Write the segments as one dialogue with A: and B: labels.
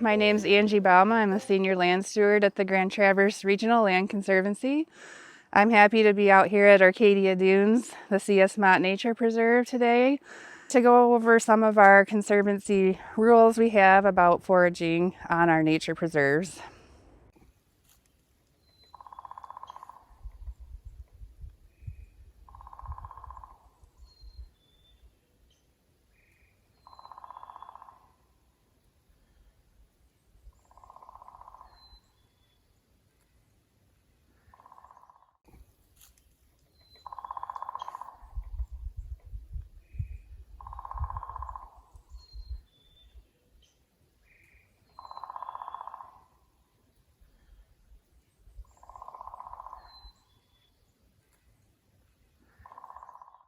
A: My name's Angie Bauma. I'm a senior land steward at the Grand Traverse Regional Land Conservancy. I'm happy to be out here at Arcadia Dunes, the C.S. Mott Nature Preserve today, to go over some of our conservancy rules we have about foraging on our nature preserves.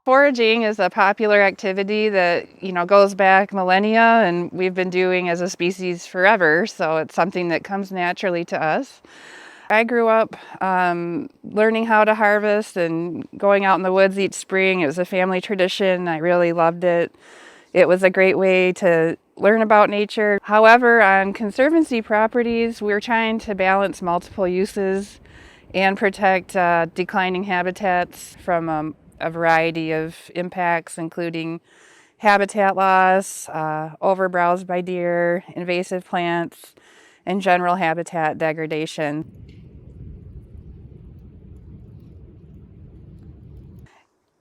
A: Foraging is a popular activity that, goes back millennia, and we've been doing as a species forever, so it's something that comes naturally to us. I grew up learning how to harvest and going out in the woods each spring. It was a family tradition. I really loved it. It was a great way to learn about nature. However, on conservancy properties, we're trying to balance multiple uses and protect declining habitats from a variety of impacts, including habitat loss, overbrowse by deer, invasive plants, and general habitat degradation.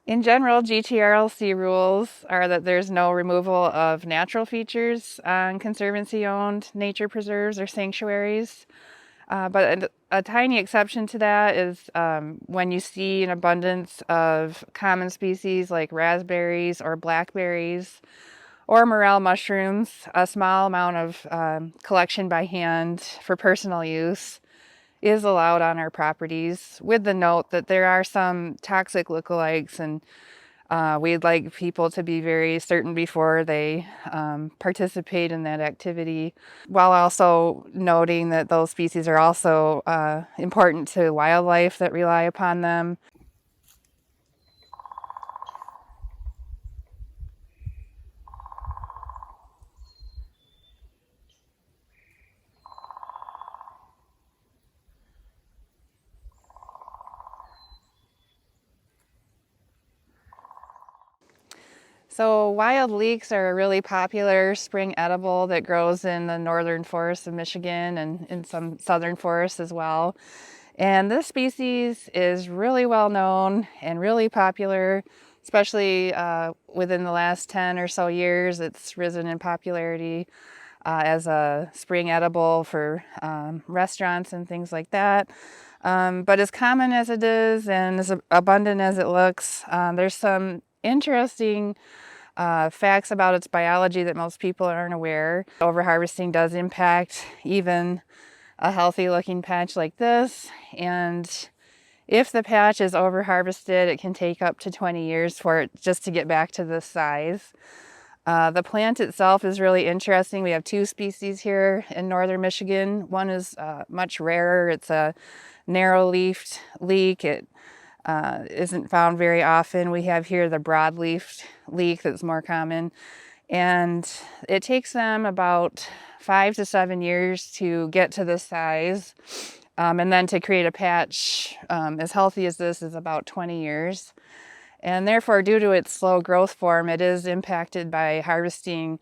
A: In general, GTRLC rules are that there's no removal of natural features on conservancy-owned nature preserves or sanctuaries. But a tiny exception to that is when you see an abundance of common species like raspberries or blackberries or morel mushrooms, a small amount of collection by hand for personal use is allowed on our properties, with the note that there are some toxic lookalikes, and we'd like people to be very certain before they participate in that activity, while also noting that those species are also important to wildlife that rely upon them. So wild leeks are a really popular spring edible that grows in the northern forests of Michigan and in some southern forests as well. And this species is really well known and really popular, especially within the last 10 or so years. It's risen in popularity as a spring edible for restaurants and things like that. But as common as it is and as abundant as it looks, there's some interesting facts about its biology that most people aren't aware. Overharvesting does impact even a healthy looking patch like this, and if the patch is overharvested, it can take up to 20 years for it just to get back to this size. The plant itself is really interesting. We have two species here in northern Michigan. One is much rarer. It's a narrow-leafed leek. It isn't found very often. We have here the broad-leafed leek that's more common. And it takes them about 5 to 7 years to get to this size. And then to create a patch as healthy as this is about 20 years. And therefore, due to its slow growth form, it is impacted by harvesting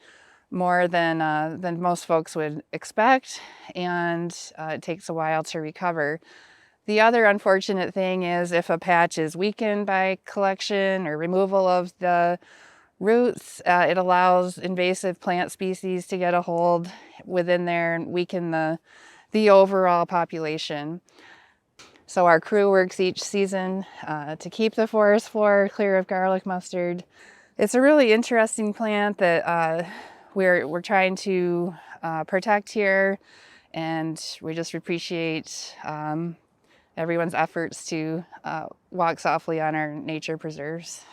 A: more than most folks would expect, and it takes a while to recover. The other unfortunate thing is if a patch is weakened by collection or removal of the roots, it allows invasive plant species to get a hold within there and weaken the overall population. So our crew works each season to keep the forest floor clear of garlic mustard. It's a really interesting plant that we're trying to protect here, and we just appreciate everyone's efforts to walk softly on our nature preserves.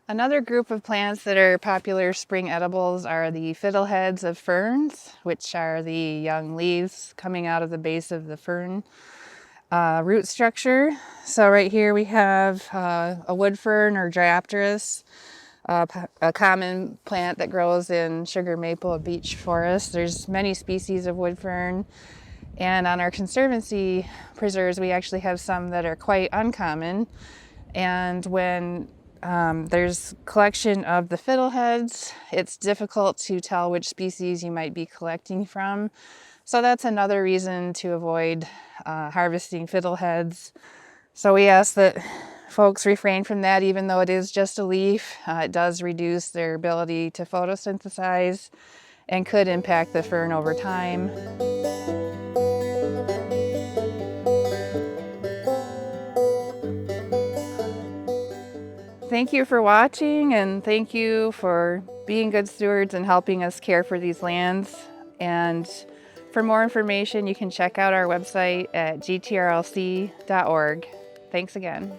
A: Another group of plants that are popular spring edibles are the fiddleheads of ferns, which are the young leaves coming out of the base of the fern root structure. So right here we have a wood fern or Diopterus. a common plant that grows in sugar maple and beech forests. There's many species of wood fern. And on our conservancy preserves, we actually have some that are quite uncommon. And when there's collection of the fiddleheads, it's difficult to tell which species you might be collecting from. So that's another reason to avoid harvesting fiddleheads. So we ask that folks refrain from that, even though it is just a leaf. It does reduce their ability to photosynthesize and could impact the fern over time. Thank you for watching, and thank you for being good stewards and helping us care for these lands. And for more information, you can check out our website at gtrlc.org. Thanks again.